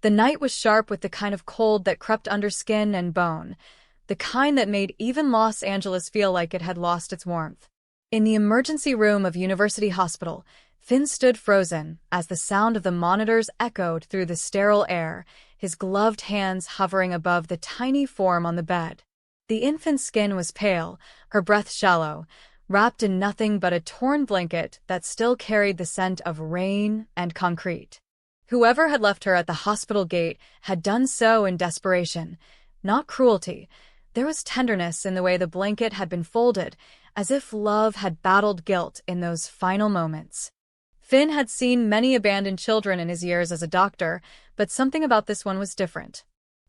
The night was sharp with the kind of cold that crept under skin and bone, the kind that made even Los Angeles feel like it had lost its warmth. In the emergency room of University Hospital, Finn stood frozen as the sound of the monitors echoed through the sterile air, his gloved hands hovering above the tiny form on the bed. The infant's skin was pale, her breath shallow, wrapped in nothing but a torn blanket that still carried the scent of rain and concrete. Whoever had left her at the hospital gate had done so in desperation, not cruelty. There was tenderness in the way the blanket had been folded, as if love had battled guilt in those final moments. Finn had seen many abandoned children in his years as a doctor, but something about this one was different.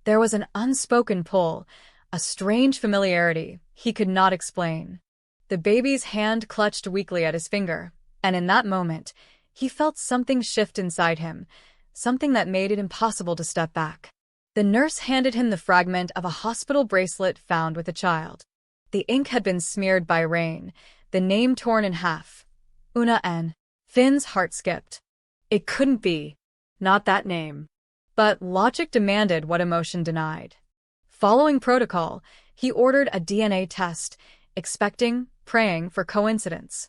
There was an unspoken pull, a strange familiarity he could not explain. The baby's hand clutched weakly at his finger, and in that moment, he felt something shift inside him, something that made it impossible to step back. The nurse handed him the fragment of a hospital bracelet found with the child. The ink had been smeared by rain, the name torn in half. Una N. Finn's heart skipped. It couldn't be. Not that name. But logic demanded what emotion denied. Following protocol, he ordered a DNA test, expecting, praying for coincidence.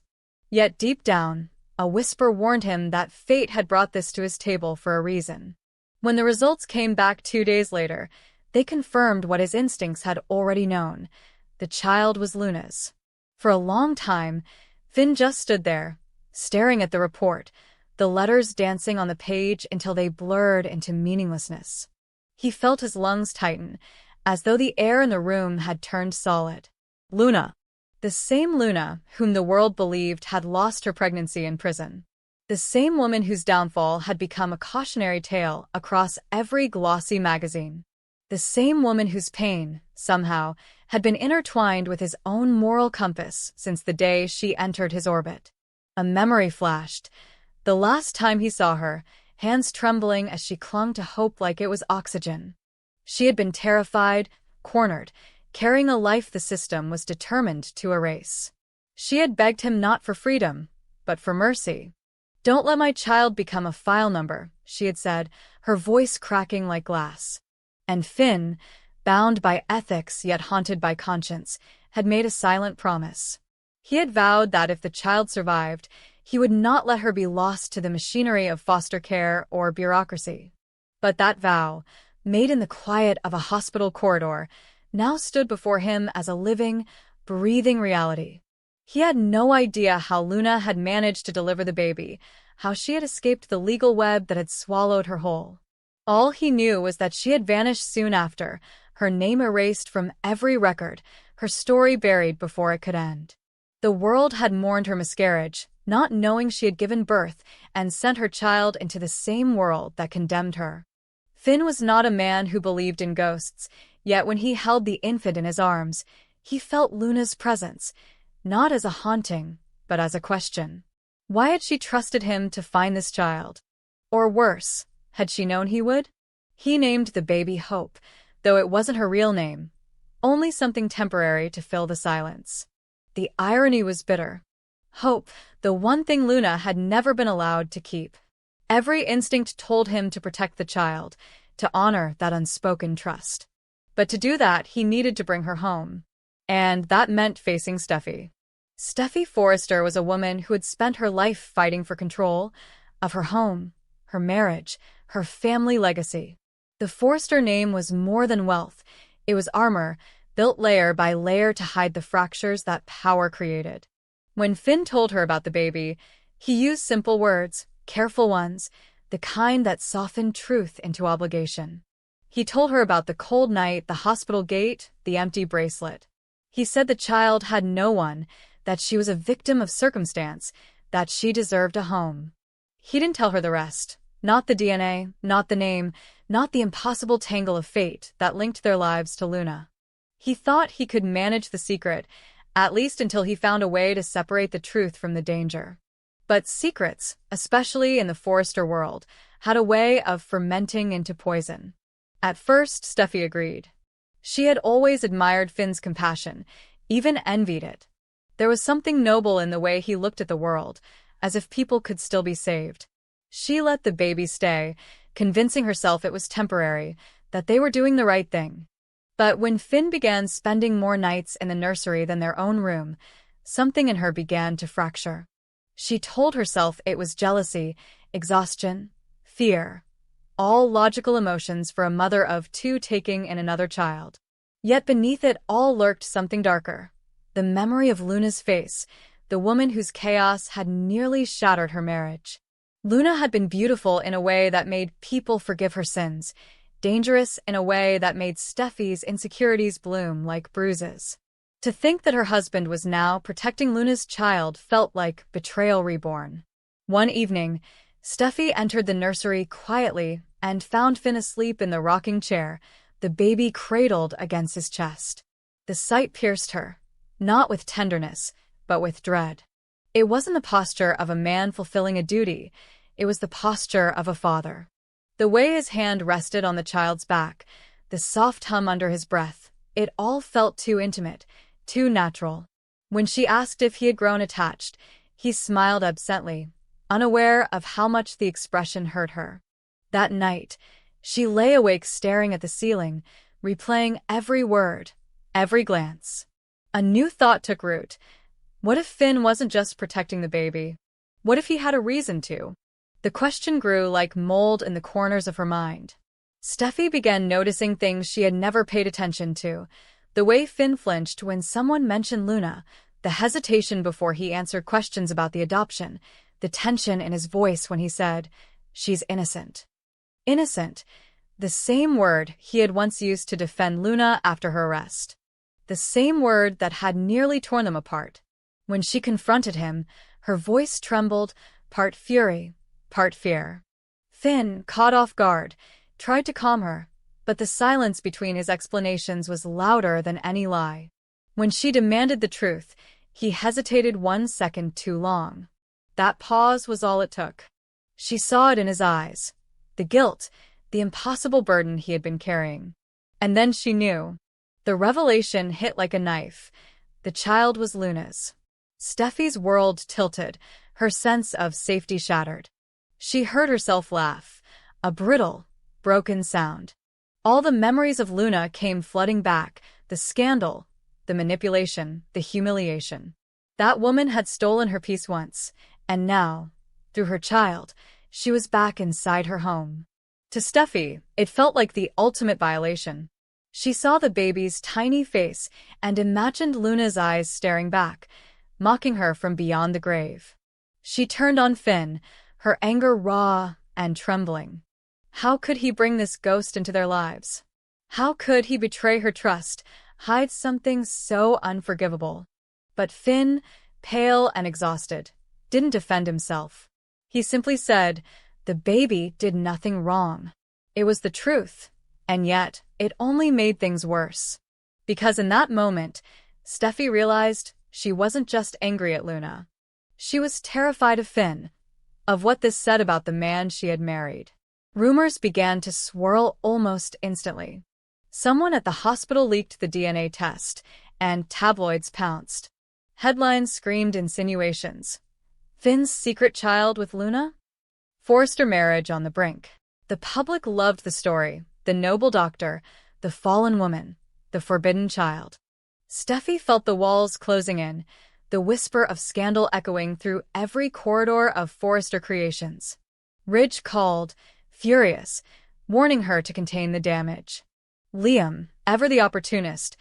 Yet deep down, a whisper warned him that fate had brought this to his table for a reason. When the results came back 2 days later, they confirmed what his instincts had already known. The child was Luna's. For a long time, Finn just stood there, staring at the report, the letters dancing on the page until they blurred into meaninglessness. He felt his lungs tighten, as though the air in the room had turned solid. Luna. The same Luna whom the world believed had lost her pregnancy in prison. The same woman whose downfall had become a cautionary tale across every glossy magazine. The same woman whose pain, somehow, had been intertwined with his own moral compass since the day she entered his orbit. A memory flashed. The last time he saw her, hands trembling as she clung to hope like it was oxygen. She had been terrified, cornered, carrying a life the system was determined to erase. She had begged him not for freedom, but for mercy. "Don't let my child become a file number," she had said, her voice cracking like glass. And Finn, bound by ethics yet haunted by conscience, had made a silent promise. He had vowed that if the child survived, he would not let her be lost to the machinery of foster care or bureaucracy. But that vow, made in the quiet of a hospital corridor, now stood before him as a living, breathing reality. He had no idea how Luna had managed to deliver the baby, how she had escaped the legal web that had swallowed her whole. All he knew was that she had vanished soon after, her name erased from every record, her story buried before it could end. The world had mourned her miscarriage, not knowing she had given birth and sent her child into the same world that condemned her. Finn was not a man who believed in ghosts, yet when he held the infant in his arms, he felt Luna's presence, not as a haunting, but as a question. Why had she trusted him to find this child? Or worse, had she known he would? He named the baby Hope, though it wasn't her real name, only something temporary to fill the silence. The irony was bitter. Hope, the one thing Luna had never been allowed to keep. Every instinct told him to protect the child, to honor that unspoken trust. But to do that, he needed to bring her home. And that meant facing Steffi. Steffi Forrester was a woman who had spent her life fighting for control of her home, her marriage, her family legacy. The Forrester name was more than wealth. It was armor, built layer by layer to hide the fractures that power created. When Finn told her about the baby, he used simple words, careful ones, the kind that softened truth into obligation. He told her about the cold night, the hospital gate, the empty bracelet. He said the child had no one, that she was a victim of circumstance, that she deserved a home. He didn't tell her the rest. Not the DNA, not the name, not the impossible tangle of fate that linked their lives to Luna. He thought he could manage the secret, at least until he found a way to separate the truth from the danger. But secrets, especially in the Forrester world, had a way of fermenting into poison. At first, Steffi agreed. She had always admired Finn's compassion, even envied it. There was something noble in the way he looked at the world, as if people could still be saved. She let the baby stay, convincing herself it was temporary, that they were doing the right thing. But when Finn began spending more nights in the nursery than their own room, something in her began to fracture. She told herself it was jealousy, exhaustion, fear, all logical emotions for a mother of two taking in another child. Yet beneath it all lurked something darker. The memory of Luna's face, the woman whose chaos had nearly shattered her marriage. Luna had been beautiful in a way that made people forgive her sins, dangerous in a way that made Steffi's insecurities bloom like bruises. To think that her husband was now protecting Luna's child felt like betrayal reborn. One evening, Steffi entered the nursery quietly and found Finn asleep in the rocking chair, the baby cradled against his chest. The sight pierced her, not with tenderness, but with dread. It wasn't the posture of a man fulfilling a duty, it was the posture of a father. The way his hand rested on the child's back, the soft hum under his breath, it all felt too intimate, too natural. When she asked if he had grown attached, he smiled absently, unaware of how much the expression hurt her. That night, she lay awake staring at the ceiling, replaying every word, every glance. A new thought took root. What if Finn wasn't just protecting the baby? What if he had a reason to? The question grew like mold in the corners of her mind. Steffi began noticing things she had never paid attention to. The way Finn flinched when someone mentioned Luna, the hesitation before he answered questions about the adoption, the tension in his voice when he said, "She's innocent." Innocent, the same word he had once used to defend Luna after her arrest. The same word that had nearly torn them apart. When she confronted him, her voice trembled, part fury, part fear. Finn, caught off guard, tried to calm her, but the silence between his explanations was louder than any lie. When she demanded the truth, he hesitated 1 second too long. That pause was all it took. She saw it in his eyes, the guilt, the impossible burden he had been carrying. And then she knew. The revelation hit like a knife. The child was Luna's. Steffi's world tilted, her sense of safety shattered. She heard herself laugh, a brittle, broken sound. All the memories of Luna came flooding back, the scandal, the manipulation, the humiliation. That woman had stolen her peace once, and now, through her child, she was back inside her home. To Steffi, it felt like the ultimate violation. She saw the baby's tiny face and imagined Luna's eyes staring back, mocking her from beyond the grave. She turned on Finn, her anger raw and trembling. How could he bring this ghost into their lives? How could he betray her trust, hide something so unforgivable? But Finn, pale and exhausted, didn't defend himself. He simply said, "The baby did nothing wrong." It was the truth, and yet it only made things worse. Because in that moment, Steffi realized she wasn't just angry at Luna. She was terrified of Finn, of what this said about the man she had married. Rumors began to swirl almost instantly. Someone at the hospital leaked the DNA test, and tabloids pounced. Headlines screamed insinuations. Finn's secret child with Luna? Forced marriage on the brink. The public loved the story, the noble doctor, the fallen woman, the forbidden child. Steffi felt the walls closing in, the whisper of scandal echoing through every corridor of Forrester Creations. Ridge called, furious, warning her to contain the damage. Liam, ever the opportunist,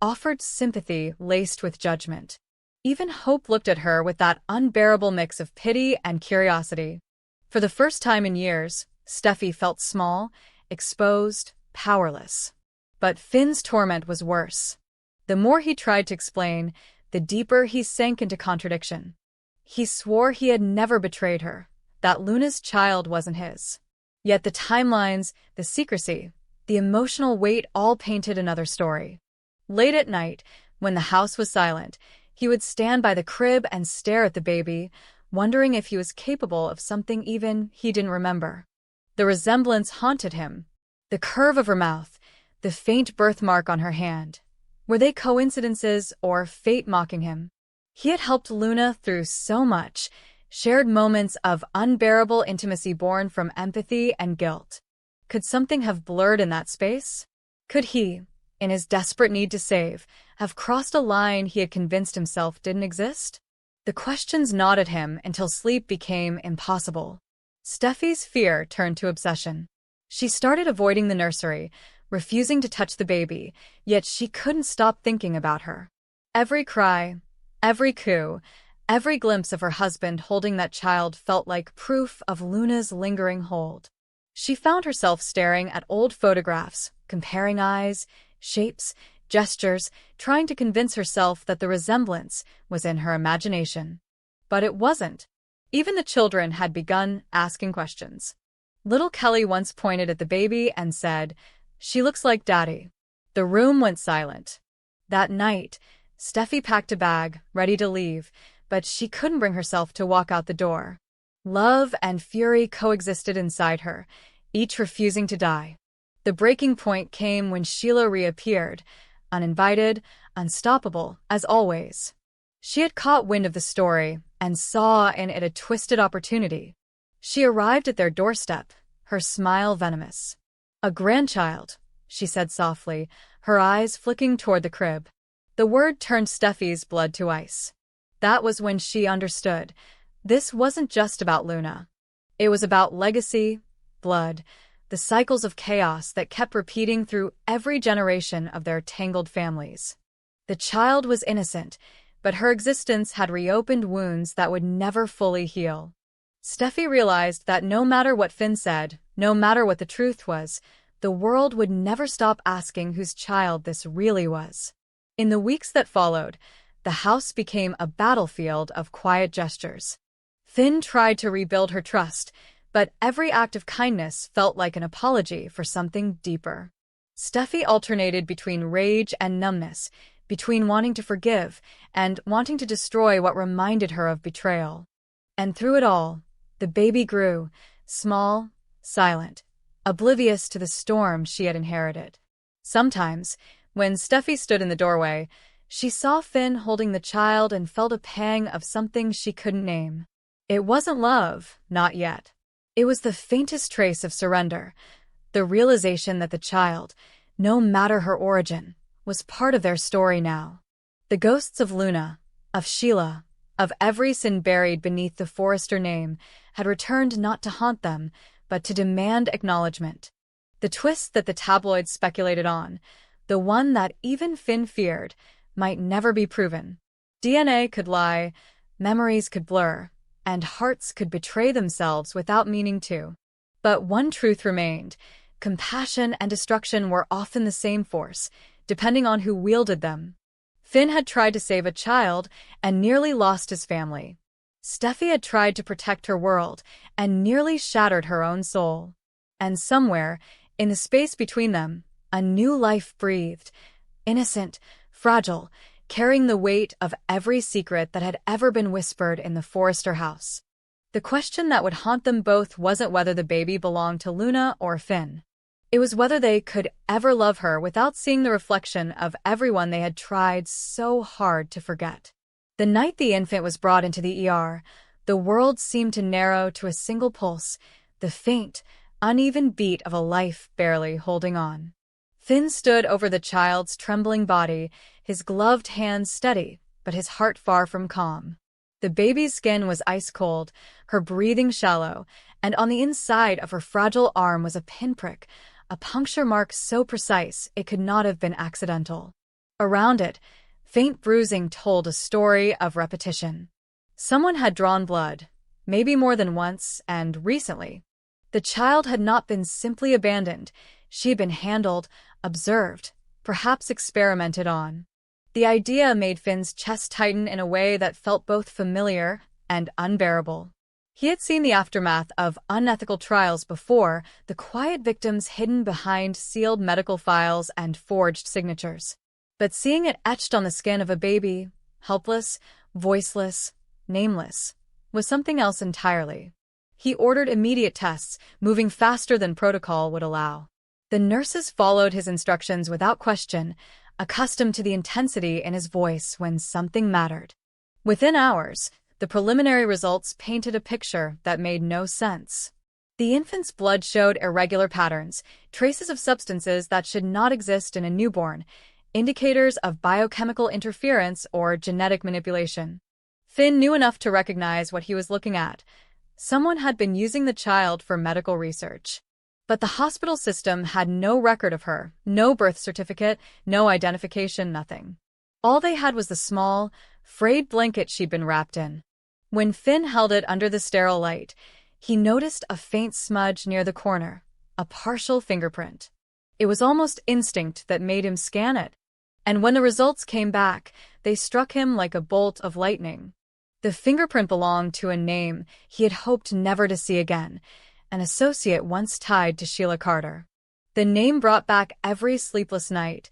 offered sympathy laced with judgment. Even Hope looked at her with that unbearable mix of pity and curiosity. For the first time in years, Steffi felt small, exposed, powerless. But Finn's torment was worse. The more he tried to explain, the deeper he sank into contradiction. He swore he had never betrayed her, that Luna's child wasn't his. Yet the timelines, the secrecy, the emotional weight all painted another story. Late at night, when the house was silent, he would stand by the crib and stare at the baby, wondering if he was capable of something even he didn't remember. The resemblance haunted him. The curve of her mouth, the faint birthmark on her hand. Were they coincidences or fate mocking him? He had helped Luna through so much, shared moments of unbearable intimacy born from empathy and guilt. Could something have blurred in that space? Could he, in his desperate need to save, have crossed a line he had convinced himself didn't exist? The questions gnawed at him until sleep became impossible. Steffi's fear turned to obsession. She started avoiding the nursery, refusing to touch the baby, yet she couldn't stop thinking about her. Every cry, every coo, every glimpse of her husband holding that child felt like proof of Luna's lingering hold. She found herself staring at old photographs, comparing eyes, shapes, gestures, trying to convince herself that the resemblance was in her imagination. But it wasn't. Even the children had begun asking questions. Little Kelly once pointed at the baby and said, "She looks like Daddy." The room went silent. That night, Steffi packed a bag, ready to leave, but she couldn't bring herself to walk out the door. Love and fury coexisted inside her, each refusing to die. The breaking point came when Sheila reappeared, uninvited, unstoppable, as always. She had caught wind of the story and saw in it a twisted opportunity. She arrived at their doorstep, her smile venomous. "A grandchild," she said softly, her eyes flicking toward the crib. The word turned Steffi's blood to ice. That was when she understood. This wasn't just about Luna. It was about legacy, blood, the cycles of chaos that kept repeating through every generation of their tangled families. The child was innocent, but her existence had reopened wounds that would never fully heal. Steffi realized that no matter what Finn said, no matter what the truth was, the world would never stop asking whose child this really was. In the weeks that followed, the house became a battlefield of quiet gestures. Finn tried to rebuild her trust, but every act of kindness felt like an apology for something deeper. Steffi alternated between rage and numbness, between wanting to forgive and wanting to destroy what reminded her of betrayal. And through it all, the baby grew, small, silent, oblivious to the storm she had inherited. Sometimes, when Steffi stood in the doorway, she saw Finn holding the child and felt a pang of something she couldn't name. It wasn't love, not yet. It was the faintest trace of surrender, the realization that the child, no matter her origin, was part of their story now. The ghosts of Luna, of Sheila, of every sin buried beneath the Forrester name, had returned not to haunt them, but to demand acknowledgement. The twist that the tabloids speculated on, the one that even Finn feared, might never be proven. DNA could lie, memories could blur, and hearts could betray themselves without meaning to. But one truth remained: compassion and destruction were often the same force, depending on who wielded them. Finn had tried to save a child and nearly lost his family. Steffi had tried to protect her world and nearly shattered her own soul. And somewhere, in the space between them, a new life breathed, innocent, fragile, carrying the weight of every secret that had ever been whispered in the Forrester house. The question that would haunt them both wasn't whether the baby belonged to Luna or Finn. It was whether they could ever love her without seeing the reflection of everyone they had tried so hard to forget. The night the infant was brought into the ER, the world seemed to narrow to a single pulse, the faint, uneven beat of a life barely holding on. Finn stood over the child's trembling body, his gloved hands steady, but his heart far from calm. The baby's skin was ice-cold, her breathing shallow, and on the inside of her fragile arm was a pinprick, a puncture mark so precise it could not have been accidental. Around it, faint bruising told a story of repetition. Someone had drawn blood, maybe more than once, and recently. The child had not been simply abandoned. She had been handled, observed, perhaps experimented on. The idea made Finn's chest tighten in a way that felt both familiar and unbearable. He had seen the aftermath of unethical trials before, the quiet victims hidden behind sealed medical files and forged signatures. But seeing it etched on the skin of a baby, helpless, voiceless, nameless, was something else entirely. He ordered immediate tests, moving faster than protocol would allow. The nurses followed his instructions without question, accustomed to the intensity in his voice when something mattered. Within hours, The preliminary results painted a picture that made no sense. The infant's blood showed irregular patterns, traces of substances that should not exist in a newborn, indicators of biochemical interference or genetic manipulation. Finn knew enough to recognize what he was looking at. Someone had been using the child for medical research. But the hospital system had no record of her, no birth certificate, no identification, nothing. All they had was the small, frayed blanket she'd been wrapped in. When Finn held it under the sterile light, he noticed a faint smudge near the corner, a partial fingerprint. It was almost instinct that made him scan it. And when the results came back, they struck him like a bolt of lightning. The fingerprint belonged to a name he had hoped never to see again, an associate once tied to Sheila Carter. The name brought back every sleepless night,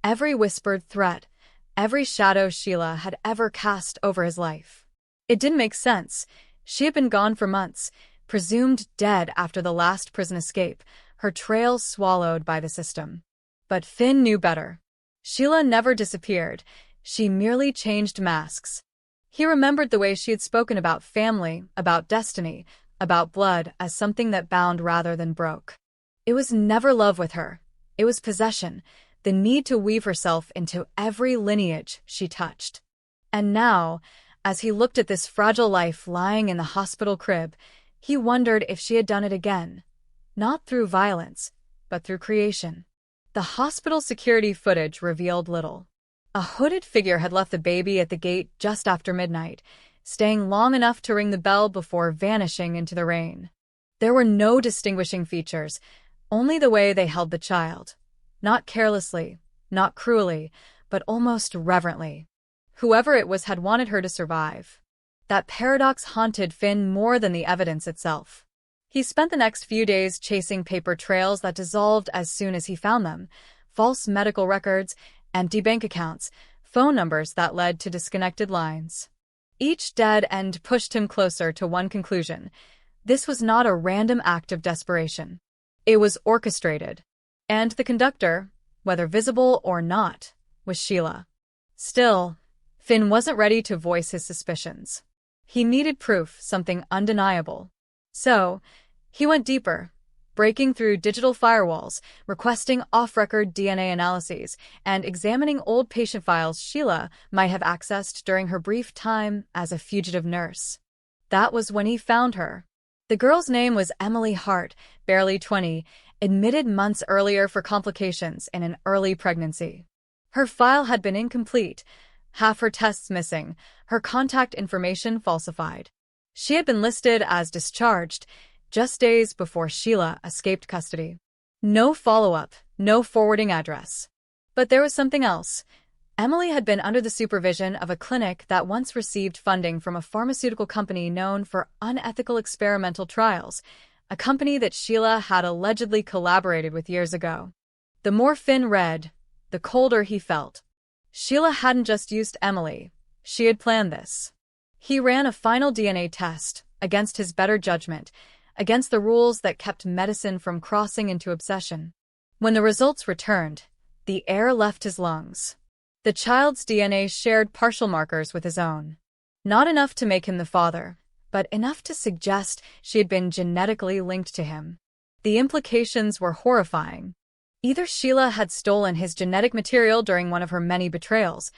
every whispered threat, every shadow Sheila had ever cast over his life. It didn't make sense. She had been gone for months, presumed dead after the last prison escape, her trail swallowed by the system. But Finn knew better. Sheila never disappeared. She merely changed masks. He remembered the way she had spoken about family, about destiny, about blood as something that bound rather than broke. It was never love with her. It was possession, the need to weave herself into every lineage she touched. And now, as he looked at this fragile life lying in the hospital crib, he wondered if she had done it again. Not through violence, but through creation. The hospital security footage revealed little. A hooded figure had left the baby at the gate just after midnight, staying long enough to ring the bell before vanishing into the rain. There were no distinguishing features, only the way they held the child. Not carelessly, not cruelly, but almost reverently. Whoever it was had wanted her to survive. That paradox haunted Finn more than the evidence itself. He spent the next few days chasing paper trails that dissolved as soon as he found them, false medical records, empty bank accounts, phone numbers that led to disconnected lines. Each dead end pushed him closer to one conclusion. This was not a random act of desperation. It was orchestrated. And the conductor, whether visible or not, was Sheila. Still, Finn wasn't ready to voice his suspicions. He needed proof, something undeniable. So, he went deeper, breaking through digital firewalls, requesting off-record DNA analyses, and examining old patient files Sheila might have accessed during her brief time as a fugitive nurse. That was when he found her. The girl's name was Emily Hart, barely 20, admitted months earlier for complications in an early pregnancy. Her file had been incomplete, half her tests missing, her contact information falsified. She had been listed as discharged just days before Sheila escaped custody. No follow-up, no forwarding address. But there was something else. Emily had been under the supervision of a clinic that once received funding from a pharmaceutical company known for unethical experimental trials, a company that Sheila had allegedly collaborated with years ago. The more Finn read, the colder he felt. Sheila hadn't just used Emily. She had planned this. He ran a final DNA test, against his better judgment, against the rules that kept medicine from crossing into obsession. When the results returned, the air left his lungs. The child's DNA shared partial markers with his own. Not enough to make him the father, but enough to suggest she had been genetically linked to him. The implications were horrifying. Either Sheila had stolen his genetic material during one of her many betrayals,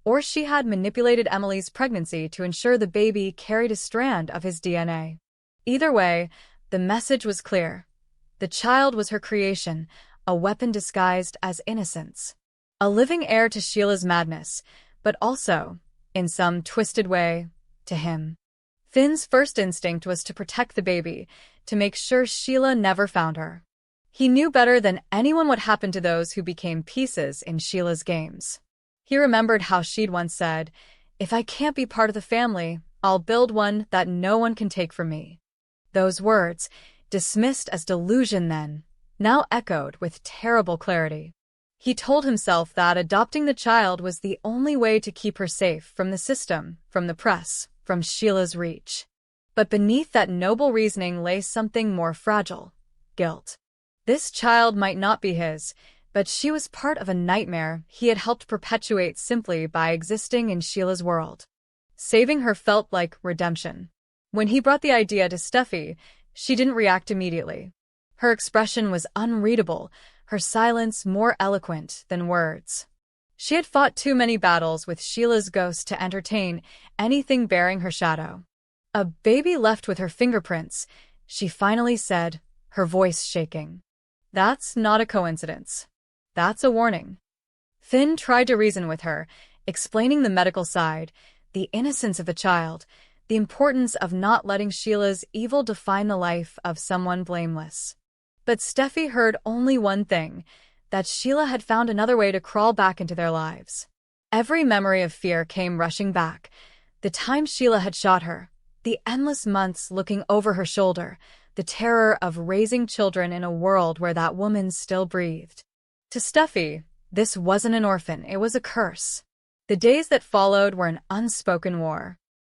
or she had manipulated Emily's pregnancy to ensure the baby carried a strand of his DNA. Either way, the message was clear. The child was her creation, a weapon disguised as innocence. A living heir to Sheila's madness, but also, in some twisted way, to him. Finn's first instinct was to protect the baby, to make sure Sheila never found her. He knew better than anyone what happened to those who became pieces in Sheila's games. He remembered how she'd once said, "If I can't be part of the family, I'll build one that no one can take from me." Those words, dismissed as delusion then, now echoed with terrible clarity. He told himself that adopting the child was the only way to keep her safe from the system, from the press, from Sheila's reach. But beneath that noble reasoning lay something more fragile: guilt. This child might not be his, but she was part of a nightmare he had helped perpetuate simply by existing in Sheila's world. Saving her felt like redemption. When he brought the idea to Steffi, she didn't react immediately. Her expression was unreadable, her silence more eloquent than words. She had fought too many battles with Sheila's ghost to entertain anything bearing her shadow. A baby left with her fingerprints, she finally said, her voice shaking. That's not a coincidence. That's a warning. Finn tried to reason with her, explaining the medical side, the innocence of the child, the importance of not letting Sheila's evil define the life of someone blameless. But Steffi heard only one thing, that Sheila had found another way to crawl back into their lives. Every memory of fear came rushing back. The time Sheila had shot her, the endless months looking over her shoulder, the terror of raising children in a world where that woman still breathed. To Steffi, this wasn't an orphan, it was a curse. The days that followed were an unspoken war.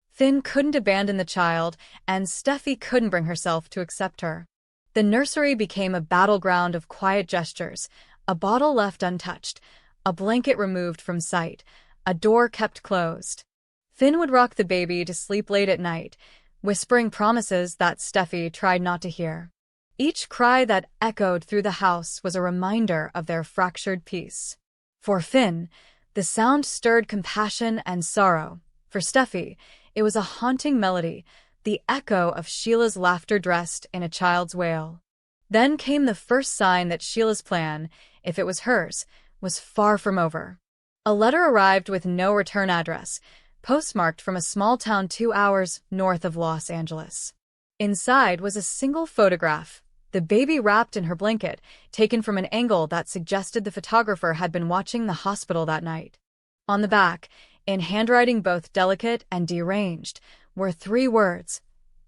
Finn couldn't abandon the child, and Steffi couldn't bring herself to accept her. The nursery became a battleground of quiet gestures, a bottle left untouched, a blanket removed from sight, a door kept closed. Finn would rock the baby to sleep late at night, whispering promises that Steffi tried not to hear. Each cry that echoed through the house was a reminder of their fractured peace. For Finn, the sound stirred compassion and sorrow. For Steffi, it was a haunting melody, the echo of Sheila's laughter dressed in a child's wail. Then came the first sign that Sheila's plan, if it was hers, was far from over. A letter arrived with no return address, postmarked from a small town 2 hours north of Los Angeles. Inside was a single photograph, the baby wrapped in her blanket, taken from an angle that suggested the photographer had been watching the hospital that night. On the back, in handwriting both delicate and deranged, were 3 words: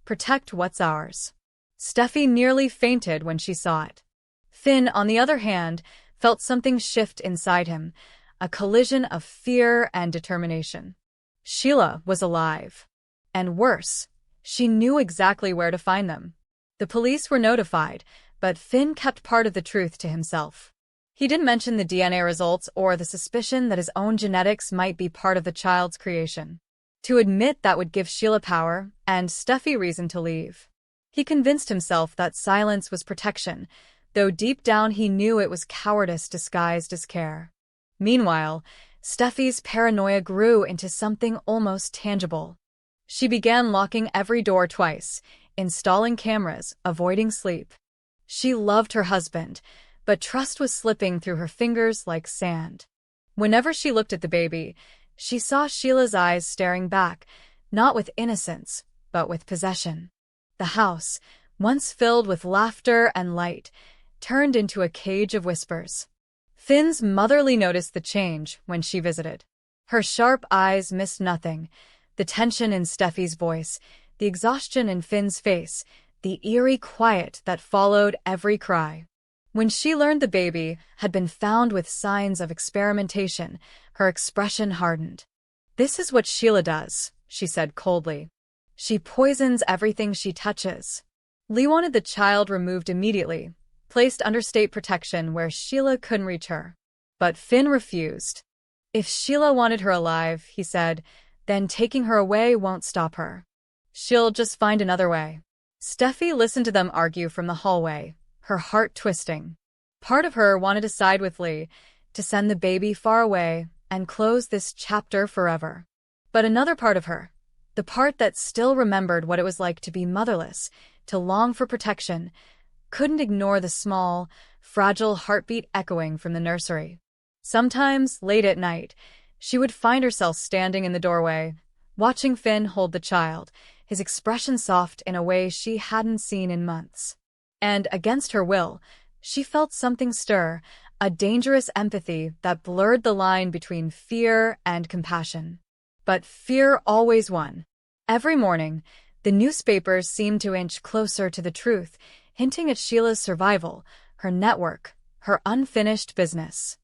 "Protect what's ours." Steffi nearly fainted when she saw it. Finn, on the other hand, felt something shift inside him, a collision of fear and determination. Sheila was alive. And worse, she knew exactly where to find them. The police were notified, but Finn kept part of the truth to himself. He didn't mention the DNA results or the suspicion that his own genetics might be part of the child's creation. To admit that would give Sheila power and Steffi reason to leave. He convinced himself that silence was protection, though deep down he knew it was cowardice disguised as care. Meanwhile, Steffi's paranoia grew into something almost tangible. She began locking every door twice, installing cameras, avoiding sleep. She loved her husband, but trust was slipping through her fingers like sand. Whenever she looked at the baby, she saw Sheila's eyes staring back, not with innocence, but with possession. The house, once filled with laughter and light, turned into a cage of whispers. Finn's motherly noticed the change when she visited. Her sharp eyes missed nothing, the tension in Steffi's voice, the exhaustion in Finn's face, the eerie quiet that followed every cry. When she learned the baby had been found with signs of experimentation, her expression hardened. "This is what Sheila does," she said coldly. "She poisons everything she touches." Lee wanted the child removed immediately, placed under state protection where Sheila couldn't reach her. But Finn refused. If Sheila wanted her alive, he said, then taking her away won't stop her. She'll just find another way. Steffi listened to them argue from the hallway, her heart twisting. Part of her wanted to side with Lee, to send the baby far away and close this chapter forever. But another part of her, the part that still remembered what it was like to be motherless, to long for protection, couldn't ignore the small, fragile heartbeat echoing from the nursery. Sometimes, late at night, she would find herself standing in the doorway, watching Finn hold the child, his expression soft in a way she hadn't seen in months. And, against her will, she felt something stir, a dangerous empathy that blurred the line between fear and compassion. But fear always won. Every morning, the newspapers seemed to inch closer to the truth, hinting at Sheila's survival, her network, her unfinished business.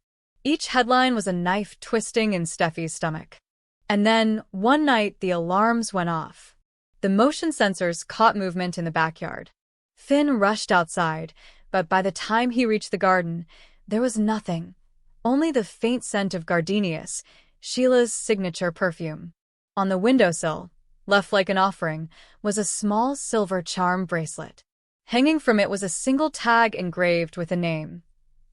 Each headline was a knife twisting in Steffi's stomach. And then, one night, the alarms went off. The motion sensors caught movement in the backyard. Finn rushed outside, but by the time he reached the garden, there was nothing. Only the faint scent of gardenias, Sheila's signature perfume. On the windowsill, left like an offering, was a small silver charm bracelet. Hanging from it was a single tag engraved with a name: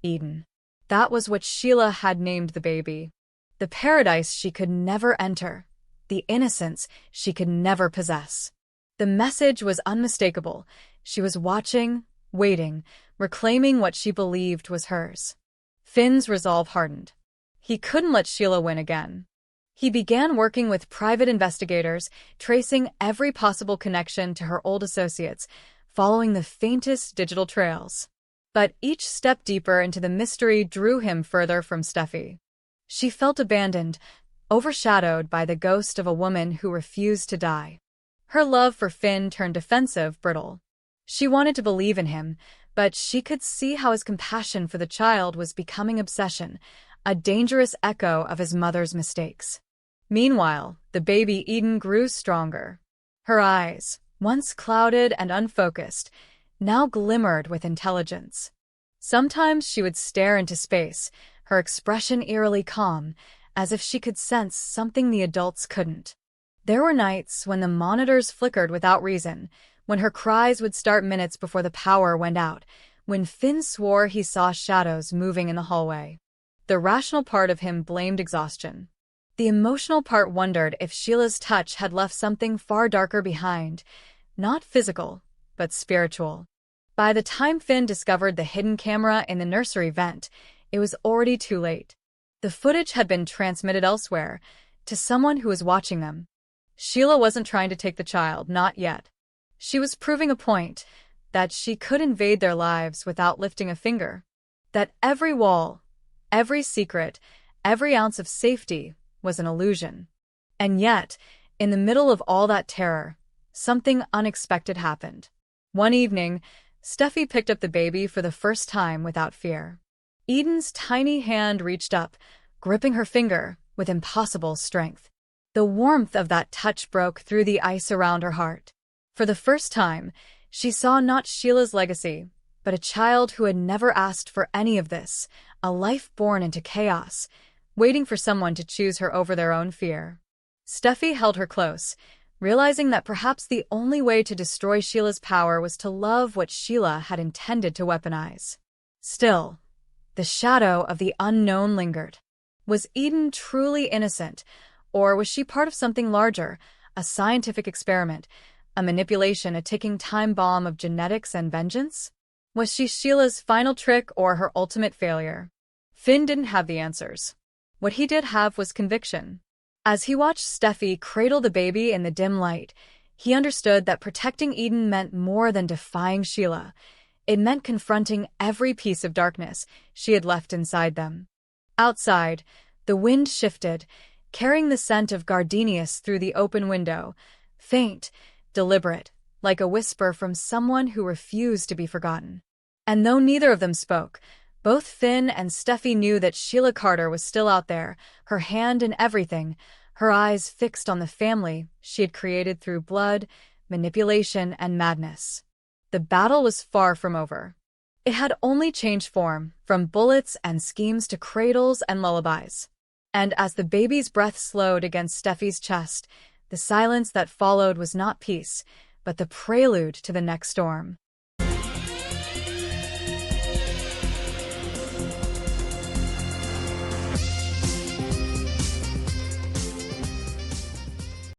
Eden. That was what Sheila had named the baby. The paradise she could never enter, the innocence she could never possess. The message was unmistakable. She was watching, waiting, reclaiming what she believed was hers. Finn's resolve hardened. He couldn't let Sheila win again. He began working with private investigators, tracing every possible connection to her old associates, following the faintest digital trails. But each step deeper into the mystery drew him further from Steffi. She felt abandoned, overshadowed by the ghost of a woman who refused to die. Her love for Finn turned defensive, brittle. She wanted to believe in him, but she could see how his compassion for the child was becoming obsession, a dangerous echo of his mother's mistakes. Meanwhile, the baby Eden grew stronger. Her eyes, once clouded and unfocused, now glimmered with intelligence. Sometimes she would stare into space, her expression eerily calm, as if she could sense something the adults couldn't. There were nights when the monitors flickered without reason, when her cries would start minutes before the power went out, when Finn swore he saw shadows moving in the hallway. The rational part of him blamed exhaustion. The emotional part wondered if Sheila's touch had left something far darker behind, not physical, but spiritual. By the time Finn discovered the hidden camera in the nursery vent, it was already too late. The footage had been transmitted elsewhere, to someone who was watching them. Sheila wasn't trying to take the child, not yet. She was proving a point, that she could invade their lives without lifting a finger. That every wall, every secret, every ounce of safety was an illusion. And yet, in the middle of all that terror, something unexpected happened. One evening, Steffi picked up the baby for the first time without fear. Eden's tiny hand reached up, gripping her finger with impossible strength. The warmth of that touch broke through the ice around her heart. For the first time, she saw not Sheila's legacy, but a child who had never asked for any of this, a life born into chaos, waiting for someone to choose her over their own fear. Steffi held her close, realizing that perhaps the only way to destroy Sheila's power was to love what Sheila had intended to weaponize. Still, the shadow of the unknown lingered. Was Eden truly innocent, or was she part of something larger, a scientific experiment, a manipulation, a ticking time bomb of genetics and vengeance? Was she Sheila's final trick or her ultimate failure? Finn didn't have the answers. What he did have was conviction. As he watched Steffi cradle the baby in the dim light, he understood that protecting Eden meant more than defying Sheila. It meant confronting every piece of darkness she had left inside them. Outside, the wind shifted, carrying the scent of gardenias through the open window, faint, deliberate, like a whisper from someone who refused to be forgotten. And though neither of them spoke, both Finn and Steffi knew that Sheila Carter was still out there, her hand in everything, her eyes fixed on the family she had created through blood, manipulation, and madness. The battle was far from over. It had only changed form, from bullets and schemes to cradles and lullabies. And as the baby's breath slowed against Steffi's chest, the silence that followed was not peace, but the prelude to the next storm.